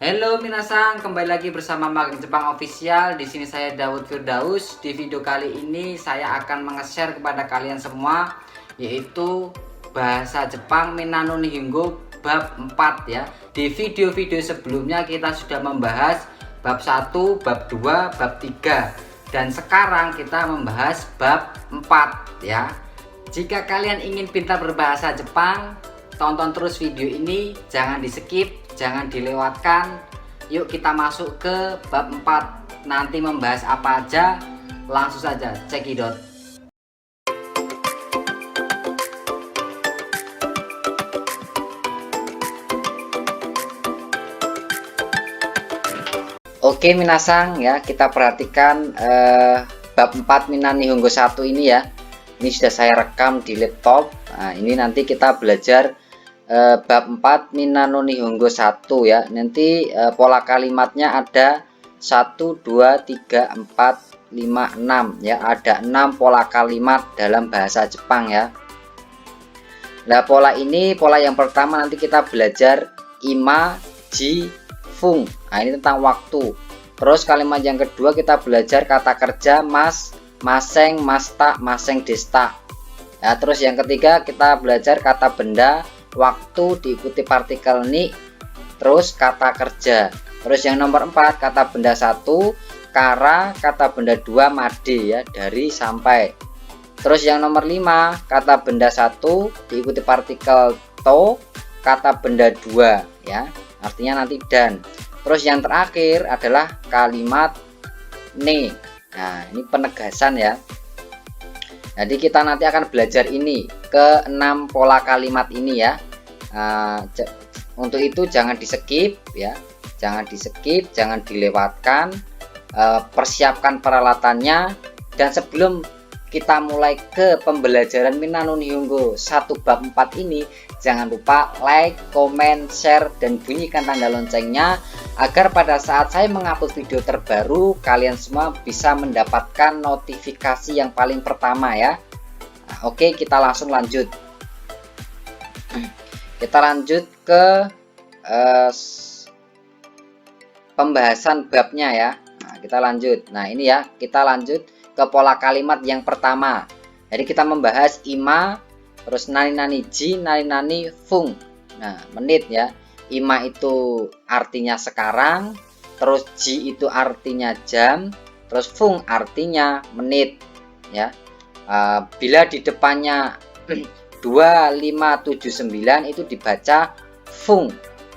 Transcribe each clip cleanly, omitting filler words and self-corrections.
Halo minasang, kembali lagi bersama Magang Jepang Official. Di sini saya Daud Firdaus. Di video kali ini saya akan menge-share kepada kalian semua yaitu bahasa Jepang Minano Nihongo bab 4 ya. Di video-video sebelumnya kita sudah membahas bab 1, bab 2, bab 3 dan sekarang kita membahas bab 4 ya. Jika kalian ingin pintar berbahasa Jepang, tonton terus video ini, jangan di skip, jangan dilewatkan. Yuk kita masuk ke bab 4. Nanti membahas apa aja, langsung saja cekidot. Oke minasang ya, kita perhatikan bab 4 Minano Nihongo 1 ini ya. Ini sudah saya rekam di laptop. Nah, ini nanti kita belajar bab 4 Minano Nihongo 1 ya. Nanti pola kalimatnya ada 1 2 3 4 5 6 ya. Ada 6 pola kalimat dalam bahasa Jepang ya. Nah, pola yang pertama nanti kita belajar ima, ji, fung. Nah, ini tentang waktu. Terus kalimat yang kedua kita belajar kata kerja mas, maseng, masta, maseng, desta. Ya, terus yang ketiga kita belajar kata benda, waktu diikuti partikel ni, terus kata kerja. Terus yang nomor 4 kata benda 1, kara, kata benda 2, made ya, dari sampai. Terus yang nomor 5 kata benda 1 diikuti partikel to, kata benda 2 ya, artinya nanti dan. Terus yang terakhir adalah kalimat ne. Nah, ini penegasan ya. Jadi kita nanti akan belajar ini ke 6 pola kalimat ini ya. Untuk itu jangan di skip ya, jangan di skip, jangan dilewatkan. Persiapkan peralatannya. Dan sebelum kita mulai ke pembelajaran Minano Nihongo 1 bab 4 ini, jangan lupa like, comment, share, dan bunyikan tanda loncengnya agar pada saat saya mengupload video terbaru kalian semua bisa mendapatkan notifikasi yang paling pertama ya. Nah, oke, kita langsung lanjut. Kita lanjut ke pembahasan babnya ya. Nah, kita lanjut. Nah, ini ya, kita lanjut ke pola kalimat yang pertama. Jadi kita membahas ima, terus nani nani ji, nani nani fung. Nah, menit ya. Ima itu artinya sekarang, terus ji itu artinya jam, terus fung artinya menit ya. Bila di depannya 2579 itu dibaca fung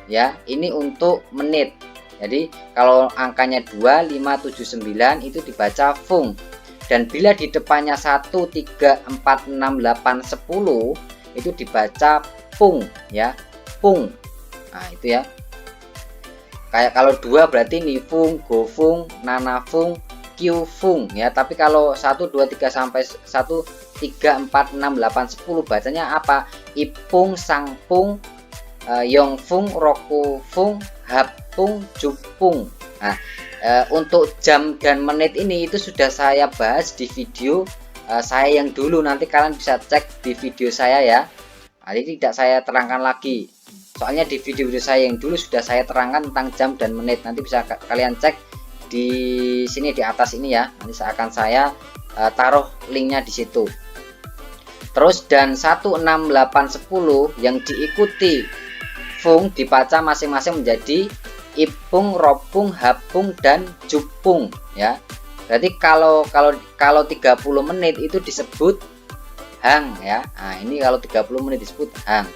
ya. Ini untuk menit. Jadi kalau angkanya 2579 itu dibaca fung. Dan bila di depannya 1 3 4 6 8 10 itu dibaca pung ya, pung. Nah, itu ya. Kayak kalau 2 berarti nifung, gofung, nanafung, kyufung ya. Tapi kalau 1 2 3 sampai 1 3 4 6 8 10 bacanya apa? Ipung, sangpung, yongfung, rokufung, hapung, jupung. Nah, untuk jam dan menit ini itu sudah saya bahas di video saya yang dulu. Nanti kalian bisa cek di video saya ya. Nah, ini tidak saya terangkan lagi. Soalnya di video-video saya yang dulu sudah saya terangkan tentang jam dan menit. Nanti bisa kalian cek di sini di atas ini ya. Nanti akan saya taruh linknya di situ. Terus dan 1 6 8 10 yang diikuti fung dibaca masing-masing menjadi ipung, ropung, hapung, dan jupung ya. Berarti kalau 30 menit itu disebut hang ya. Nah, ini kalau 30 menit disebut hang.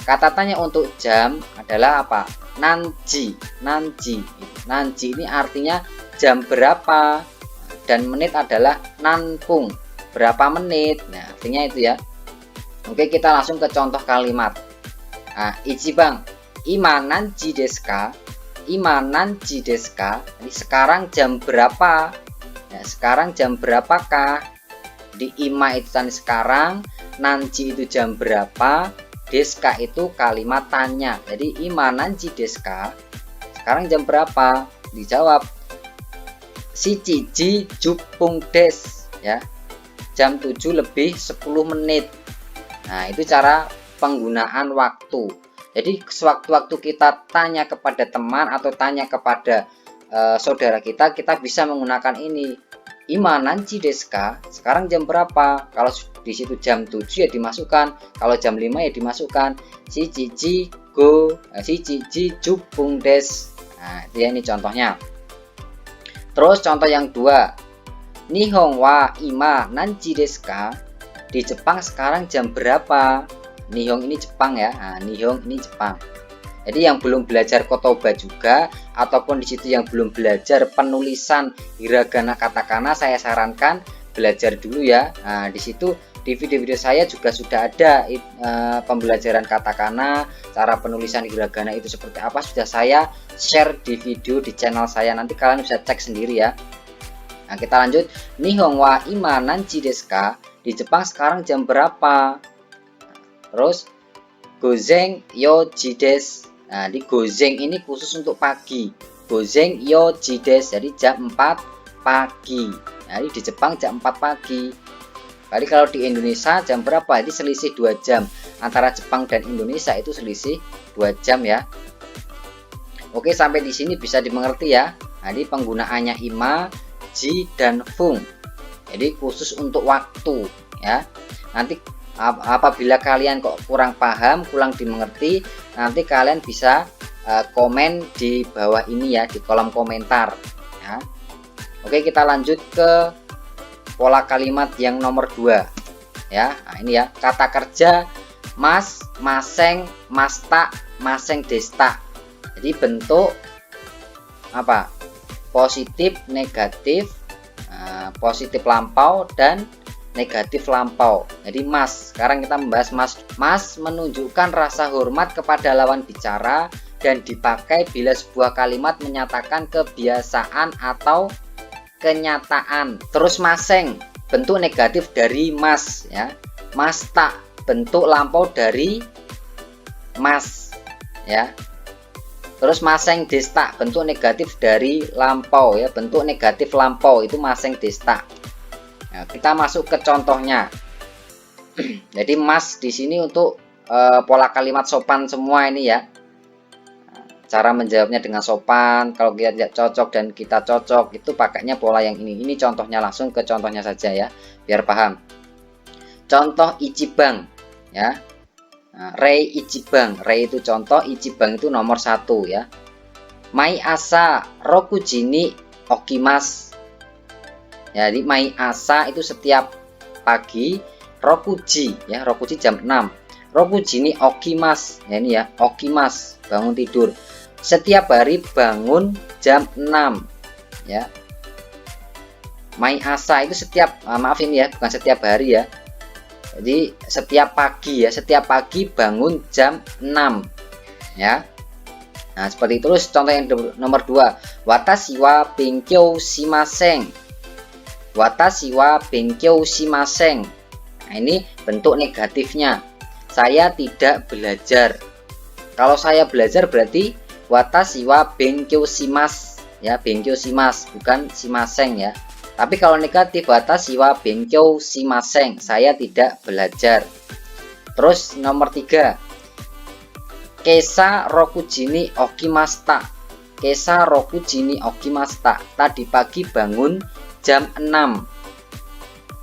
Kata tanya untuk jam adalah apa? Nanji. Nanji. Nanji ini artinya jam berapa, dan menit adalah nanpung, berapa menit. Nah, artinya itu ya. Oke, kita langsung ke contoh kalimat. Nah, ichibang, ima nanji desu ka? Ima nanji desu ka? Jadi sekarang jam berapa? Ya, sekarang jam berapakah? Di ima itu tadi sekarang, nanji itu jam berapa, deska itu kalimat tanya. Jadi ima nanji desu ka? Sekarang jam berapa? Dijawab shichiji jupung des ya. Jam 7 lebih 10 menit. Nah, itu cara penggunaan waktu. Jadi sewaktu-waktu kita tanya kepada teman atau tanya kepada saudara kita bisa menggunakan ini. Ima nanchi desu ka? Sekarang jam berapa? Kalau di situ jam 7 ya dimasukkan. Kalau jam 5 ya dimasukkan. Shichiji go, shichiji juppung desu. Nah, itu ya, ini contohnya. Terus contoh yang 2. Nihon wa ima nanchi desu ka? Di Jepang sekarang jam berapa? Nihon ini Jepang ya. Nah, Nihon ini Jepang. Jadi yang belum belajar kotoba juga ataupun di situ yang belum belajar penulisan hiragana katakana, saya sarankan belajar dulu ya. Nah, di situ di video-video saya juga sudah ada pembelajaran katakana, cara penulisan hiragana itu seperti apa, sudah saya share di video di channel saya. Nanti kalian bisa cek sendiri ya. Nah, kita lanjut. Nihon wa ima nanchi desu ka? Di Jepang sekarang jam berapa? Terus gozen yoji desu. Nah, di gozen ini khusus untuk pagi. Gozen yoji desu, jadi jam 4 pagi. Nah, di Jepang jam 4 pagi. Jadi kalau di Indonesia jam berapa? Jadi selisih 2 jam. Antara Jepang dan Indonesia itu selisih 2 jam ya. Oke, sampai di sini bisa dimengerti ya. Nah, ini penggunaannya ima, ji, dan fung. Jadi khusus untuk waktu ya. Nanti apabila kalian kok kurang paham, kurang dimengerti, nanti kalian bisa komen di bawah ini ya, di kolom komentar ya. Oke, kita lanjut ke pola kalimat yang nomor 2 ya. Nah, ini ya, kata kerja mas, maseng, masta, maseng desta. Jadi bentuk apa? Positif, negatif, positif lampau dan negatif lampau. Jadi mas, sekarang kita membahas mas. Mas menunjukkan rasa hormat kepada lawan bicara dan dipakai bila sebuah kalimat menyatakan kebiasaan atau kenyataan. Terus maseng, bentuk negatif dari mas ya. Masta, bentuk lampau dari mas ya. Terus maseng desta, bentuk negatif dari lampau ya, bentuk negatif lampau itu maseng desta. Nah, kita masuk ke contohnya. Jadi mas di sini untuk pola kalimat sopan semua ini ya. Cara menjawabnya dengan sopan, kalau kita tidak cocok dan kita cocok itu pakainya pola yang ini. Ini contohnya, langsung ke contohnya saja ya, biar paham. Contoh ichibang ya. Rei ichibang, rei itu contoh, ichibang itu nomor 1 ya. Mai asa rokuji ni okimasu. Jadi mai asa itu setiap pagi, rokuji ya, rokuji jam 6. Rokuji ini okimas, ya ini ya, okimas, bangun tidur. Setiap hari bangun jam 6 ya. Mai asa itu setiap, maaf ini ya, bukan setiap hari ya. Jadi setiap pagi ya, setiap pagi bangun jam 6 ya. Nah, seperti itu. Terus contoh yang nomor 2, watashi wa benkyou shimasen. Watashi wa benkyou shimasen. Nah, ini bentuk negatifnya. Saya tidak belajar. Kalau saya belajar berarti watashi wa benkyou shimasu ya, benkyou shimasu bukan shimasen ya. Tapi kalau negatif watashi wa benkyou shimasen, saya tidak belajar. Terus nomor 3, kesa rokuji ni okimashita. Kesa rokuji ni okimashita. Tadi pagi bangun jam 6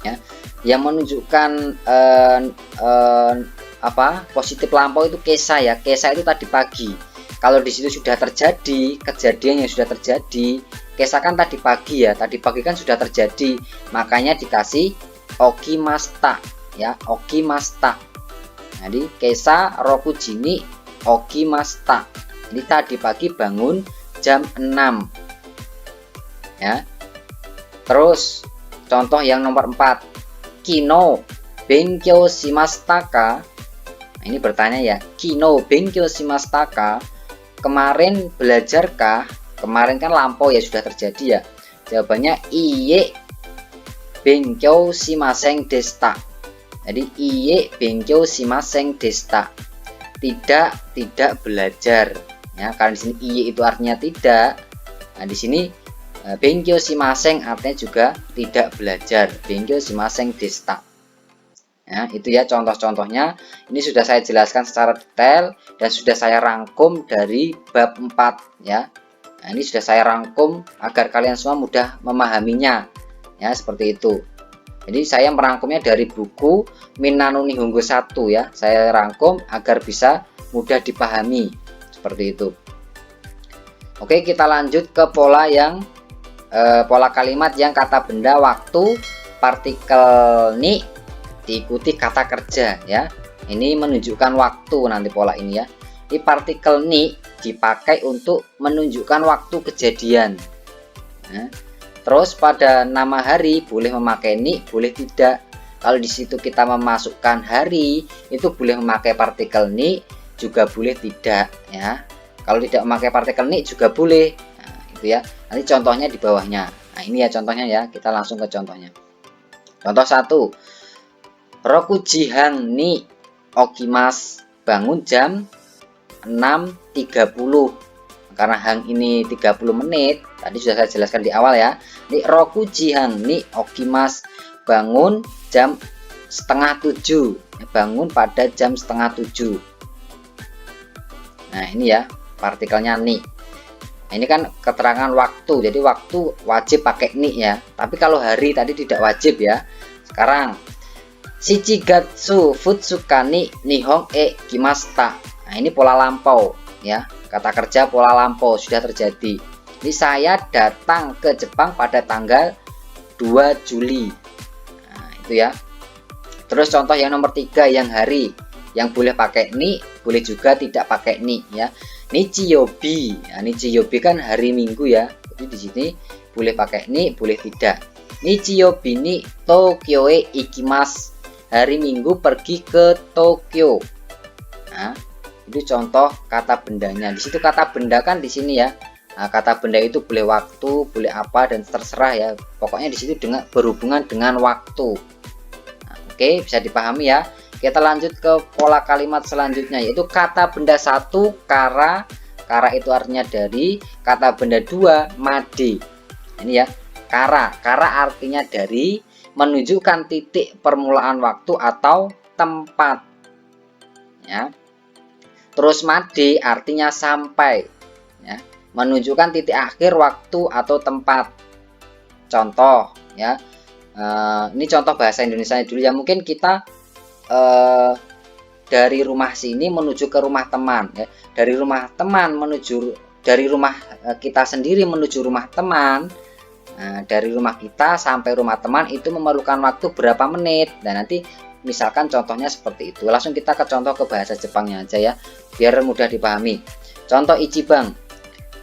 ya. Yang menunjukkan positif lampau itu kesa ya. Kesa itu tadi pagi. Kalau di situ sudah terjadi kejadian yang sudah terjadi, kesa kan tadi pagi ya. Tadi pagi kan sudah terjadi, makanya dikasih okimashita ya, okimashita. Jadi kesa rokuji ni okimashita. Jadi tadi pagi bangun jam 6 ya. Terus contoh yang nomor 4, kino benkyou shimashita ka? Nah, ini bertanya ya, kino benkyou shimashita ka? Kemarin belajarkah? Kemarin kan lampau ya, sudah terjadi ya. Jawabannya iye benkyou shimasen deshita. Jadi iye benkyou shimasen deshita. Tidak belajar ya. Karena di sini iye itu artinya tidak. Nah, di sini benkyou shimasen artinya juga tidak belajar. Benkyou shimasen deshita. Ya, itu ya contoh-contohnya. Ini sudah saya jelaskan secara detail dan sudah saya rangkum dari bab 4 ya. Nah, ini sudah saya rangkum agar kalian semua mudah memahaminya. Ya, seperti itu. Jadi saya merangkumnya dari buku Minano Nihongo 1 ya. Saya rangkum agar bisa mudah dipahami. Seperti itu. Oke, kita lanjut ke pola yang pola kalimat yang kata benda, waktu, partikel ni diikuti kata kerja ya. Ini menunjukkan waktu nanti pola ini ya. Ini partikel ni dipakai untuk menunjukkan waktu kejadian. Nah, terus pada nama hari boleh memakai ni, boleh tidak. Kalau di situ kita memasukkan hari, itu boleh memakai partikel ni, juga boleh tidak ya. Kalau tidak memakai partikel ni juga boleh. Nah, itu ya. Nanti contohnya di bawahnya. Nah, ini ya contohnya ya. Kita langsung ke contohnya. Contoh 1. Rokujihang ni okimas, bangun jam 6.30. Karena hang ini 30 menit, tadi sudah saya jelaskan di awal ya. Ini rokujihang ni okimas, bangun jam setengah 7. Bangun pada jam setengah 7. Nah, ini ya partikelnya ni. Nah, ini kan keterangan waktu, jadi waktu wajib pakai ni ya. Tapi kalau hari tadi tidak wajib ya. Sekarang Shichigatsu futsukani nihon e kimasta. Nah, ini pola lampau ya. Kata kerja pola lampau sudah terjadi. Ini saya datang ke Jepang pada tanggal 2 Juli. Nah, itu ya. Terus contoh yang nomor 3 yang hari. Yang boleh pakai ni, boleh juga tidak pakai ni ya. Nichiyobi. Nah, Nichiyobi kan hari Minggu ya. Jadi di sini boleh pakai ni, boleh tidak. Nichiyobi ni Tokyo e ikimasu. Hari Minggu pergi ke Tokyo. Nah, itu contoh kata bendanya. Di situ kata benda kan di sini ya. Nah, kata benda itu boleh waktu, boleh apa dan terserah ya. Pokoknya di situ dengan berhubungan dengan waktu. Nah, oke, bisa dipahami ya. Kita lanjut ke pola kalimat selanjutnya, yaitu kata benda 1 kara. Kara itu artinya dari. Kata benda 2 made. Ini ya. Kara. Kara artinya dari, menunjukkan titik permulaan waktu atau tempat ya. Terus made artinya sampai ya, menunjukkan titik akhir waktu atau tempat. Contoh ya, ini contoh bahasa Indonesia dulu ya. Mungkin kita dari rumah sini menuju ke rumah teman ya. Dari rumah teman menuju, dari rumah kita sendiri menuju rumah teman. Nah, dari rumah kita sampai rumah teman itu memerlukan waktu berapa menit. Dan nanti misalkan contohnya seperti itu. Langsung kita ke contoh ke bahasa Jepangnya aja ya, biar mudah dipahami. Contoh ichibang,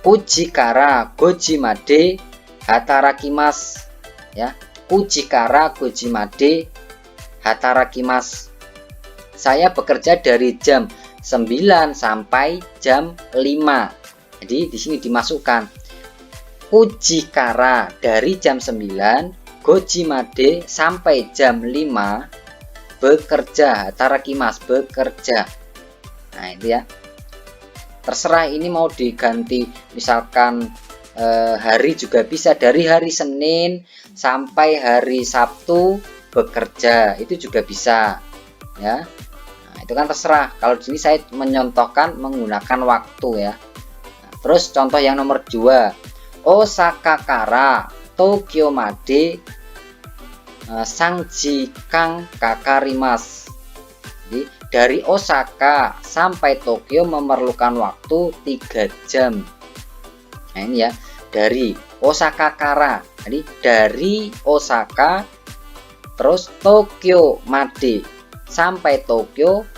ujikara gojimade hatarakimasu ya. Ujikara gojimade hatarakimasu. Saya bekerja dari jam 9 sampai jam 5. Jadi di sini dimasukkan ujikara dari jam 9, gojimade sampai jam 5 bekerja, hatarakimasu bekerja. Nah, itu ya. Terserah ini mau diganti misalkan hari juga bisa, dari hari Senin sampai hari Sabtu bekerja, itu juga bisa ya. Nah, itu kan terserah. Kalau di sini saya menyontohkan menggunakan waktu ya. Nah, terus contoh yang nomor 2. Osaka kara Tokyo made sangji kang kakarimasu. Jadi dari Osaka sampai Tokyo memerlukan waktu 3 jam. Nah, ini ya, dari Osaka kara. Jadi dari Osaka terus Tokyo made sampai Tokyo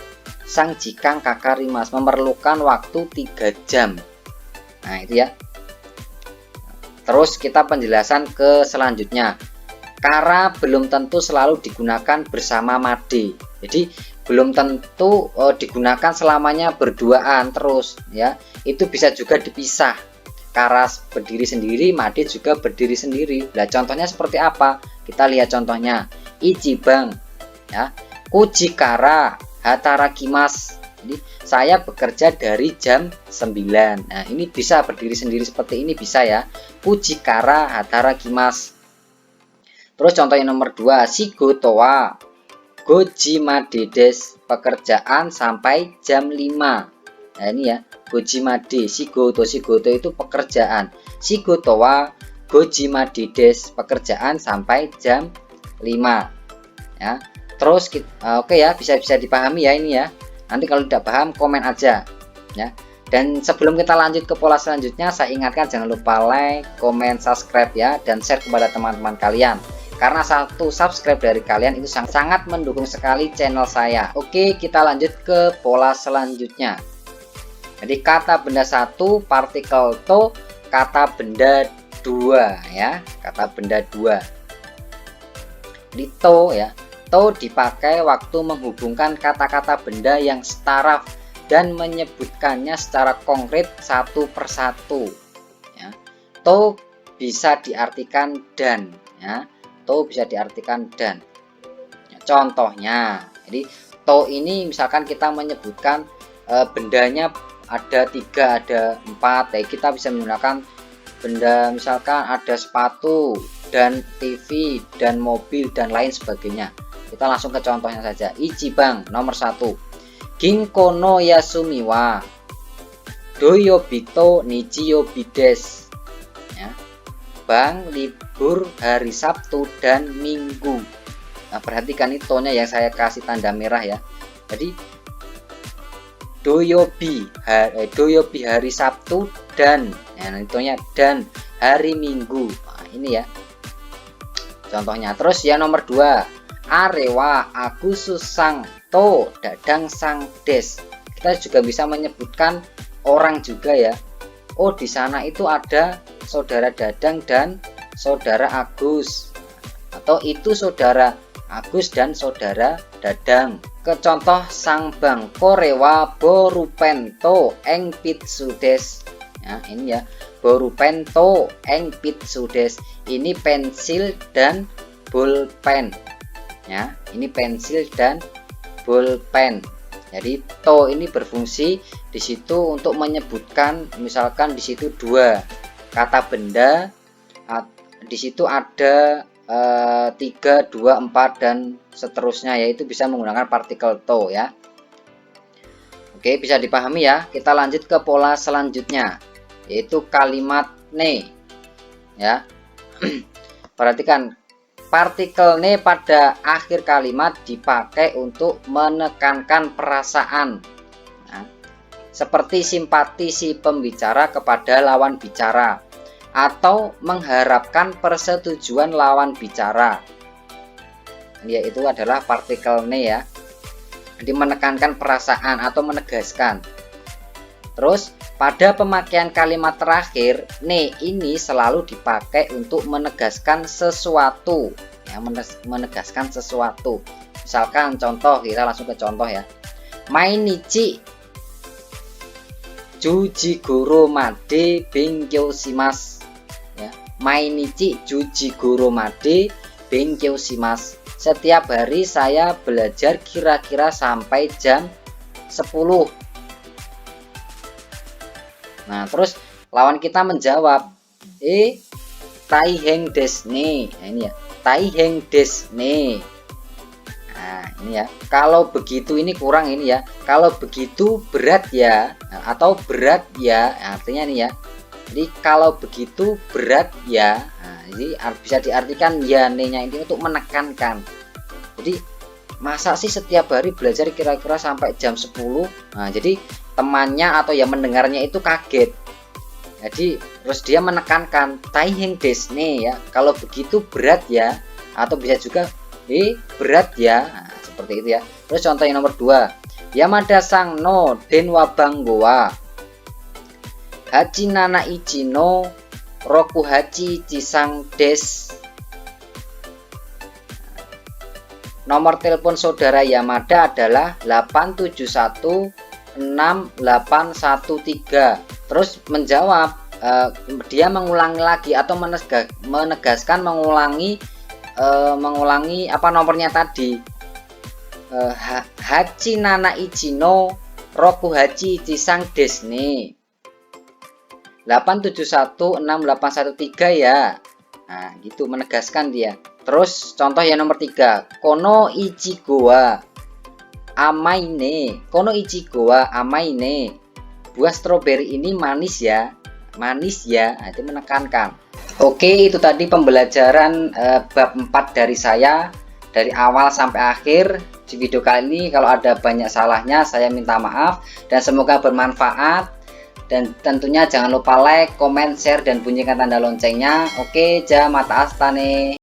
sangji kang kakarimasu memerlukan waktu 3 jam. Nah, itu ya. Terus kita penjelasan ke selanjutnya. Kara belum tentu selalu digunakan bersama made. Jadi belum tentu digunakan selamanya berduaan terus ya. Itu bisa juga dipisah. Kara berdiri sendiri, made juga berdiri sendiri. Nah, contohnya seperti apa? Kita lihat contohnya. Ichibang ya. Ujikara hatarakimasu. Jadi saya bekerja dari jam 9. Nah, ini bisa berdiri sendiri seperti ini bisa ya. Ujikara hatarakimasu. Terus contoh yang nomor 2, shigoto wa Gojimade des, pekerjaan sampai jam 5. Nah ini ya, gojimade, shigoto itu pekerjaan. Shigoto wa gojimade des, pekerjaan sampai jam 5. Ya. Terus oke ya, bisa dipahami ya ini ya. Nanti kalau tidak paham komen aja ya. Dan sebelum kita lanjut ke pola selanjutnya, saya ingatkan jangan lupa like, komen, subscribe ya, dan share kepada teman-teman kalian. Karena satu subscribe dari kalian itu sangat mendukung sekali channel saya. Oke, kita lanjut ke pola selanjutnya. Jadi kata benda 1, partikel to, kata benda 2 ya, kata benda 2. Di to ya, to dipakai waktu menghubungkan kata-kata benda yang setara dan menyebutkannya secara konkret satu persatu ya. To bisa diartikan dan ya, to bisa diartikan dan ya, contohnya, jadi to ini misalkan kita menyebutkan bendanya ada 3, ada 4 ya, kita bisa menggunakan benda misalkan ada sepatu dan TV dan mobil dan lain sebagainya. Kita langsung ke contohnya saja. Ichiban nomor 1, Ginko no yasumi wa doyobi to nichiyobi desu ya. Bank libur hari Sabtu dan Minggu. Nah, perhatikan ini tone yang saya kasih tanda merah ya. Jadi doyobi hari Sabtu dan ya, tonnya dan hari Minggu. Nah, ini ya contohnya. Terus ya nomor 2, arewa agusu sang to dadang sang des. Kita juga bisa menyebutkan orang juga ya. Oh, di sana itu ada saudara Dadang dan saudara Agus, atau itu saudara Agus dan saudara Dadang. Ke contoh sang bang korewa borupen to eng pitsu des. Ya, ini ya, borupen to eng pitsu des. Ini pensil dan bolpen. Ya, ini pensil dan bolpen. Jadi to ini berfungsi di situ untuk menyebutkan misalkan di situ 2 kata benda, di situ ada 3, 2, 4 dan seterusnya, yaitu bisa menggunakan partikel to ya. Oke, bisa dipahami ya. Kita lanjut ke pola selanjutnya, yaitu kalimat ne ya. Perhatikan, partikel ne pada akhir kalimat dipakai untuk menekankan perasaan. Nah, seperti simpati si pembicara kepada lawan bicara atau mengharapkan persetujuan lawan bicara. Yaitu adalah partikel ne ya. Jadi menekankan perasaan atau menegaskan. Terus pada pemakaian kalimat terakhir, ne ini selalu dipakai untuk menegaskan sesuatu ya, menegaskan sesuatu. Misalkan contoh, kita langsung ke contoh ya. Mainichi jujigoro made benkyou shimasu ya. Mainichi jujigoro made benkyou shimasu. Setiap hari saya belajar kira-kira sampai jam 10. Nah, terus lawan kita menjawab, taiheng desu ne. Nah, ini ya, taiheng desu ne. Nah, ini ya. Kalau begitu ini kurang ini ya. Kalau begitu berat ya, atau berat ya, artinya nih ya. Jadi kalau begitu berat ya. Nah, jadi bisa diartikan ya ne-nya ini untuk menekankan. Jadi masa sih setiap hari belajar kira-kira sampai jam 10? Nah, jadi temannya atau yang mendengarnya itu kaget. Jadi terus dia menekankan taiheng desu ne ya. Kalau begitu berat ya, atau bisa juga berat ya. Nah, seperti itu ya. Terus contoh yang nomor 2, Yamada sang no denwa bango wa hachi nana ichi no roku hachi chisang des. Nomor telepon saudara Yamada adalah 8716813. Terus menjawab, dia mengulangi lagi atau menegaskan mengulangi apa nomornya tadi, hachi nana ichi no roku hachi chisang des ne. 8716813 ya. Nah, gitu menegaskan dia. Terus contoh yang nomor 3, kono ichigo wa amaine. Kono ichigo wa amaine. Buah stroberi ini manis ya. Manis ya. Nah, itu menekankan. Oke, itu tadi pembelajaran bab 4 dari saya dari awal sampai akhir. Di video kali ini kalau ada banyak salahnya saya minta maaf dan semoga bermanfaat. Dan tentunya jangan lupa like, comment, share, dan bunyikan tanda loncengnya. Oke, ja mata astane.